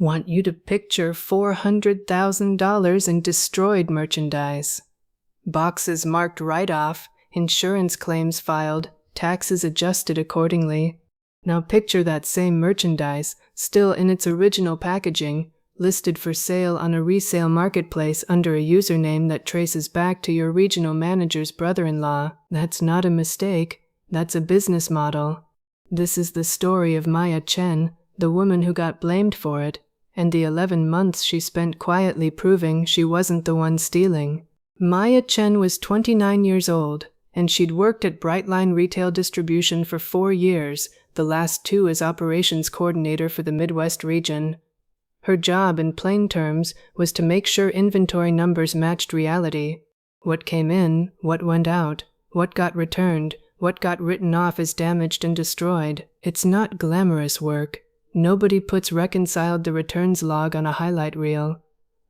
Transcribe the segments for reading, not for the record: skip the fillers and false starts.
Want you to picture $400,000 in destroyed merchandise. Boxes marked write-off, insurance claims filed, taxes adjusted accordingly. Now picture that same merchandise, still in its original packaging, listed for sale on a resale marketplace under a username that traces back to your regional manager's brother-in-law. That's not a mistake. That's a business model. This is the story of Maya Chen, the woman who got blamed for it, and the 11 months she spent quietly proving she wasn't the one stealing. Maya Chen was 29 years old, and she'd worked at Brightline Retail Distribution for 4 years, the last 2 as operations coordinator for the Midwest region. Her job, in plain terms, was to make sure inventory numbers matched reality. What came in, what went out, what got returned, what got written off as damaged and destroyed. It's not glamorous work. Nobody puts reconciled the returns log on a highlight reel.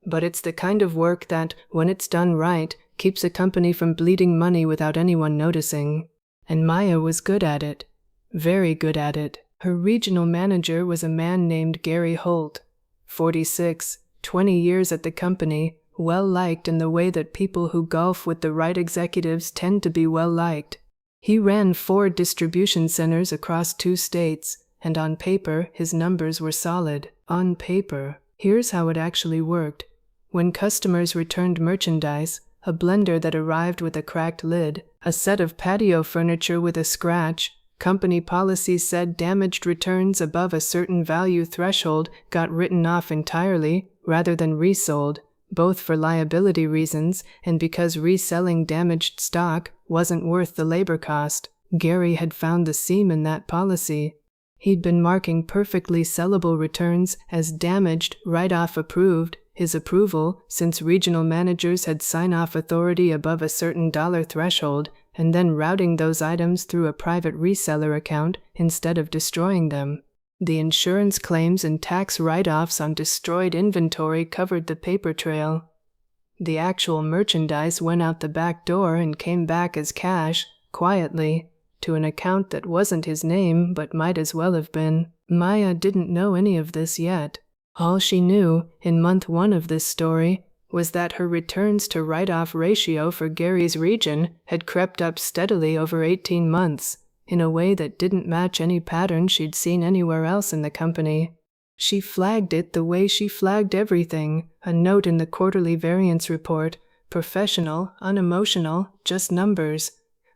But it's the kind of work that, when it's done right, keeps a company from bleeding money without anyone noticing. And Maya was good at it. Very good at it. Her regional manager was a man named Gary Holt. 46, 20 years at the company, well-liked in the way that people who golf with the right executives tend to be well-liked. He ran 4 distribution centers across 2 states, and on paper, his numbers were solid. On paper. Here's how it actually worked. When customers returned merchandise, a blender that arrived with a cracked lid, a set of patio furniture with a scratch, company policy said damaged returns above a certain value threshold got written off entirely rather than resold, both for liability reasons and because reselling damaged stock wasn't worth the labor cost. Gary had found the seam in that policy. He'd been marking perfectly sellable returns as damaged, write-off approved, his approval, since regional managers had sign-off authority above a certain dollar threshold, and then routing those items through a private reseller account instead of destroying them. The insurance claims and tax write-offs on destroyed inventory covered the paper trail. The actual merchandise went out the back door and came back as cash, quietly, to an account that wasn't his name but might as well have been. Maya didn't know any of this yet. All she knew, in month 1 of this story, was that her returns to write-off ratio for Gary's region had crept up steadily over 18 months, in a way that didn't match any pattern she'd seen anywhere else in the company. She flagged it the way she flagged everything, a note in the quarterly variance report, professional, unemotional, just numbers.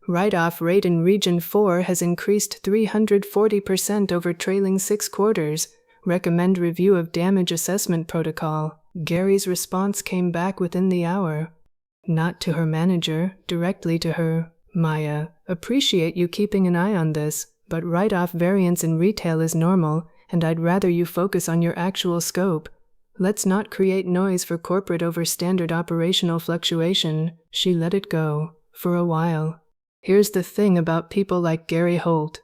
Write-off rate in Region 4 has increased 340% over trailing 6 quarters. Recommend review of damage assessment protocol. Gary's response came back within the hour. Not to her manager, directly to her. Maya, appreciate you keeping an eye on this, but write-off variance in retail is normal, and I'd rather you focus on your actual scope. Let's not create noise for corporate over standard operational fluctuation. She let it go, for a while. Here's the thing about people like Gary Holt.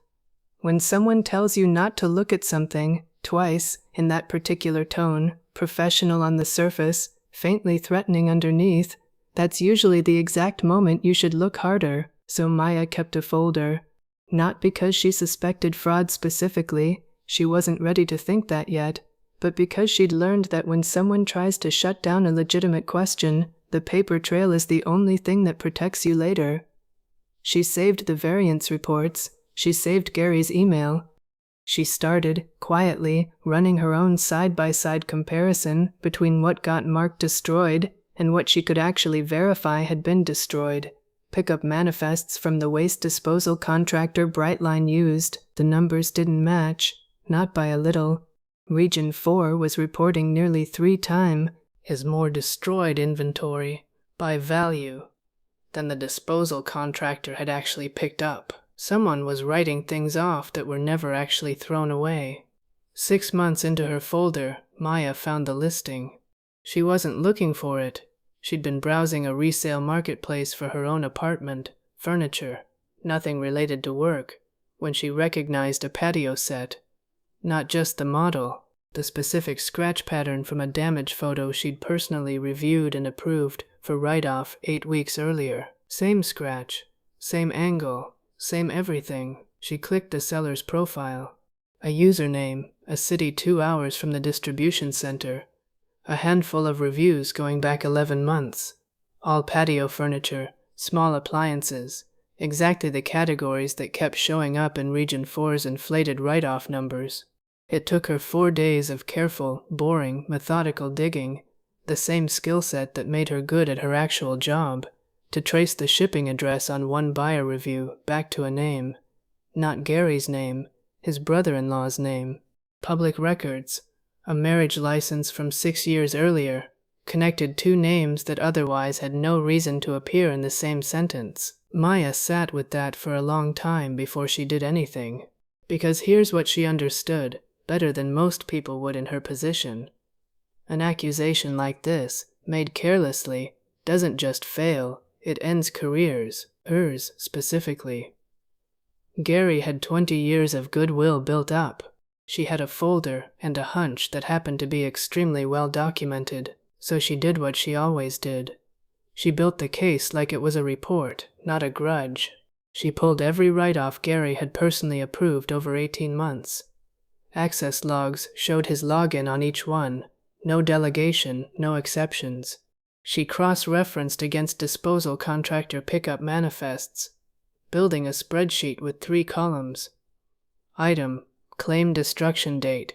When someone tells you not to look at something, twice, in that particular tone, professional on the surface, faintly threatening underneath, that's usually the exact moment you should look harder. So Maya kept a folder. Not because she suspected fraud specifically, she wasn't ready to think that yet, but because she'd learned that when someone tries to shut down a legitimate question, the paper trail is the only thing that protects you later. She saved the variance reports. She saved Gary's email. She started, quietly, running her own side-by-side comparison between what got marked destroyed and what she could actually verify had been destroyed. Pickup manifests from the waste disposal contractor Brightline used. The numbers didn't match, not by a little. Region 4 was reporting nearly 3 times as more destroyed inventory, by value, than the disposal contractor had actually picked up. Someone was writing things off that were never actually thrown away. 6 months into her folder, Maya found the listing. She wasn't looking for it. She'd been browsing a resale marketplace for her own apartment, furniture, nothing related to work, when she recognized a patio set. Not just the model, the specific scratch pattern from a damage photo she'd personally reviewed and approved for write-off 8 weeks earlier. Same scratch, same angle, same everything. She clicked the seller's profile. A username, a city 2 hours from the distribution center, a handful of reviews going back 11 months, all patio furniture, small appliances, exactly the categories that kept showing up in Region 4's inflated write-off numbers. It took her 4 days of careful, boring, methodical digging, the same skill set that made her good at her actual job, to trace the shipping address on one buyer review back to a name. Not Gary's name, his brother-in-law's name. Public records, a marriage license from 6 years earlier, connected 2 names that otherwise had no reason to appear in the same sentence. Maya sat with that for a long time before she did anything, because here's what she understood, better than most people would in her position. An accusation like this, made carelessly, doesn't just fail, it ends careers, hers specifically. Gary had 20 years of goodwill built up. She had a folder and a hunch that happened to be extremely well documented, so she did what she always did. She built the case like it was a report, not a grudge. She pulled every write-off Gary had personally approved over 18 months. Access logs showed his login on each one, no delegation, no exceptions. She cross-referenced against disposal contractor pickup manifests, building a spreadsheet with 3 columns. Item, claim destruction date,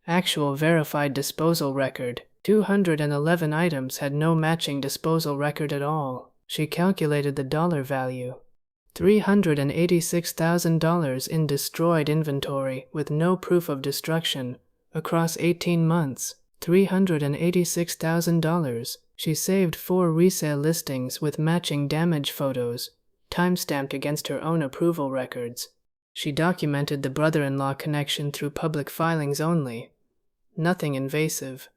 actual verified disposal record. 211 items had no matching disposal record at all. She calculated the dollar value. $386,000 in destroyed inventory with no proof of destruction across 18 months. $386,000. She saved 4 resale listings with matching damage photos, timestamped against her own approval records. She documented the brother-in-law connection through public filings only. Nothing invasive.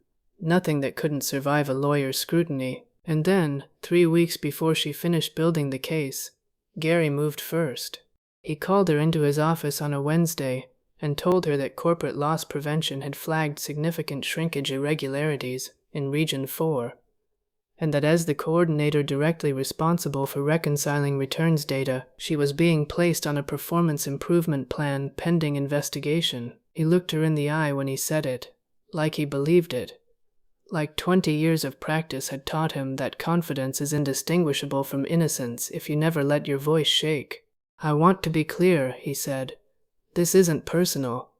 Nothing that couldn't survive a lawyer's scrutiny. And then, 3 weeks before she finished building the case, Gary moved first. He called her into his office on a Wednesday and told her that corporate loss prevention had flagged significant shrinkage irregularities in Region 4, and that as the coordinator directly responsible for reconciling returns data, she was being placed on a performance improvement plan pending investigation. He looked her in the eye when he said it, like he believed it. Like 20 years of practice had taught him that confidence is indistinguishable from innocence if you never let your voice shake. "I want to be clear," he said. "This isn't personal,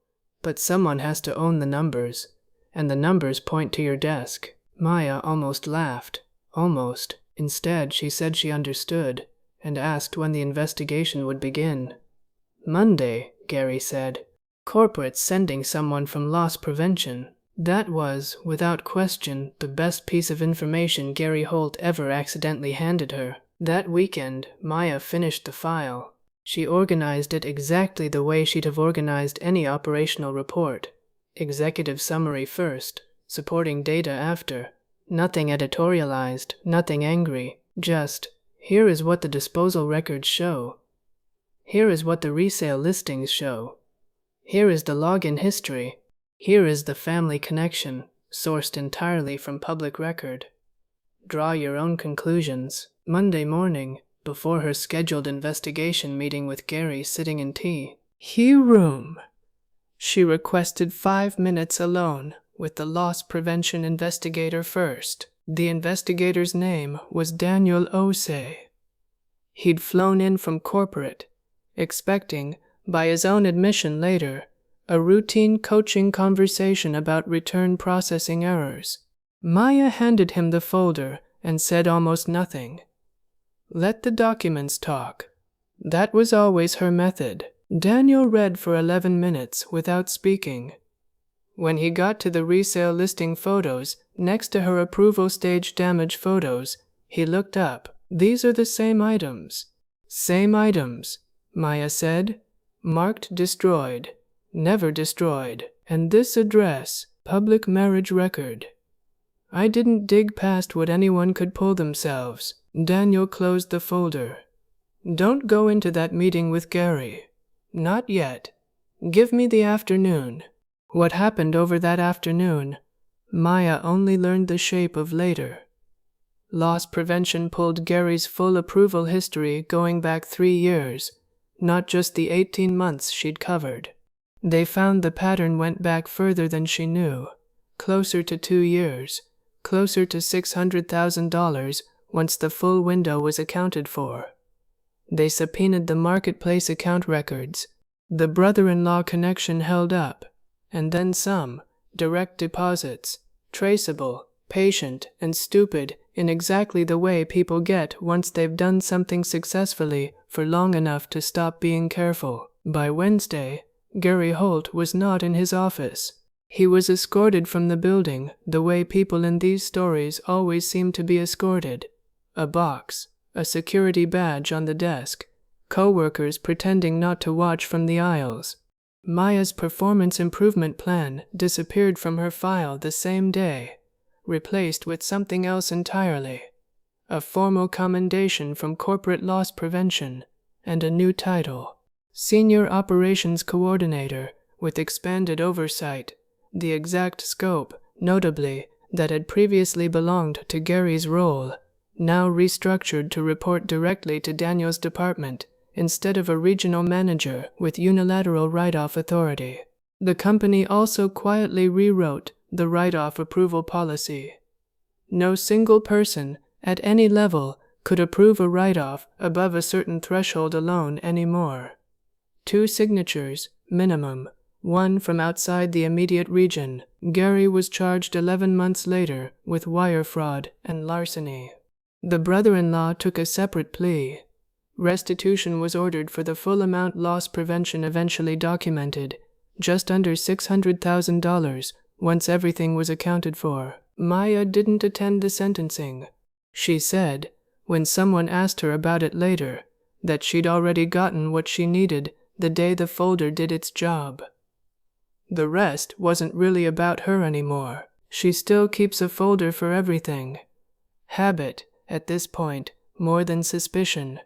but someone has to own the numbers, and the numbers point to your desk." Maya almost laughed. Almost. Instead, she said she understood, and asked when the investigation would begin. "Monday," Gary said. "Corporate's sending someone from loss prevention." That was, without question, the best piece of information Gary Holt ever accidentally handed her. That weekend, Maya finished the file. She organized it exactly the way she'd have organized any operational report. Executive summary first, supporting data after. Nothing editorialized, nothing angry. Just, here is what the disposal records show. Here is what the resale listings show. Here is the login history. Here is the family connection, sourced entirely from public record. Draw your own conclusions. Monday morning, before her scheduled investigation meeting with Gary sitting in tea. "Room." She requested 5 minutes alone with the loss prevention investigator first. The investigator's name was Daniel Osei. He'd flown in from corporate, expecting, by his own admission later, a routine coaching conversation about return processing errors. Maya handed him the folder and said almost nothing. Let the documents talk. That was always her method. Daniel read for 11 minutes without speaking. When he got to the resale listing photos next to her approval stage damage photos, he looked up. "These are the same items." "Same items," Maya said. "Marked destroyed. Never destroyed. And this address, public marriage record." I didn't dig past what anyone could pull themselves. Daniel closed the folder. "Don't go into that meeting with Gary. Not yet. Give me the afternoon." What happened over that afternoon, Maya only learned the shape of later. Loss prevention pulled Gary's full approval history going back 3 years, not just the 18 months she'd covered. They found the pattern went back further than she knew, closer to 2 years, closer to $600,000 once the full window was accounted for. They subpoenaed the marketplace account records. The brother-in-law connection held up, and then some, direct deposits, traceable, patient, and stupid in exactly the way people get once they've done something successfully for long enough to stop being careful. By Wednesday, Gary Holt was not in his office. He was escorted from the building the way people in these stories always seem to be escorted. A box, a security badge on the desk, co-workers pretending not to watch from the aisles. Maya's performance improvement plan disappeared from her file the same day, replaced with something else entirely. A formal commendation from Corporate Loss Prevention and a new title. Senior Operations Coordinator with expanded oversight, the exact scope, notably, that had previously belonged to Gary's role, now restructured to report directly to Daniel's department instead of a regional manager with unilateral write-off authority. The company also quietly rewrote the write-off approval policy. No single person, at any level, could approve a write-off above a certain threshold alone anymore. 2 signatures, minimum, 1 from outside the immediate region. Gary was charged 11 months later with wire fraud and larceny. The brother-in-law took a separate plea. Restitution was ordered for the full amount. Loss prevention eventually documented, just under $600,000 once everything was accounted for. Maya didn't attend the sentencing. She said, when someone asked her about it later, that she'd already gotten what she needed the day the folder did its job. The rest wasn't really about her anymore. She still keeps a folder for everything. Habit, at this point, more than suspicion.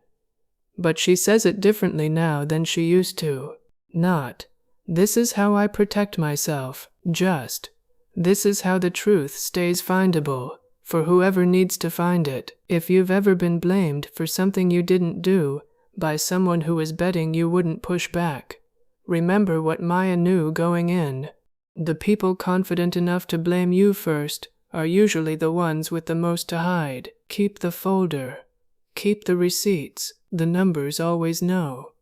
But she says it differently now than she used to. Not, this is how I protect myself, just, this is how the truth stays findable, for whoever needs to find it. If you've ever been blamed for something you didn't do, by someone who was betting you wouldn't push back, remember what Maya knew going in. The people confident enough to blame you first are usually the ones with the most to hide. Keep the folder. Keep the receipts. The numbers always know.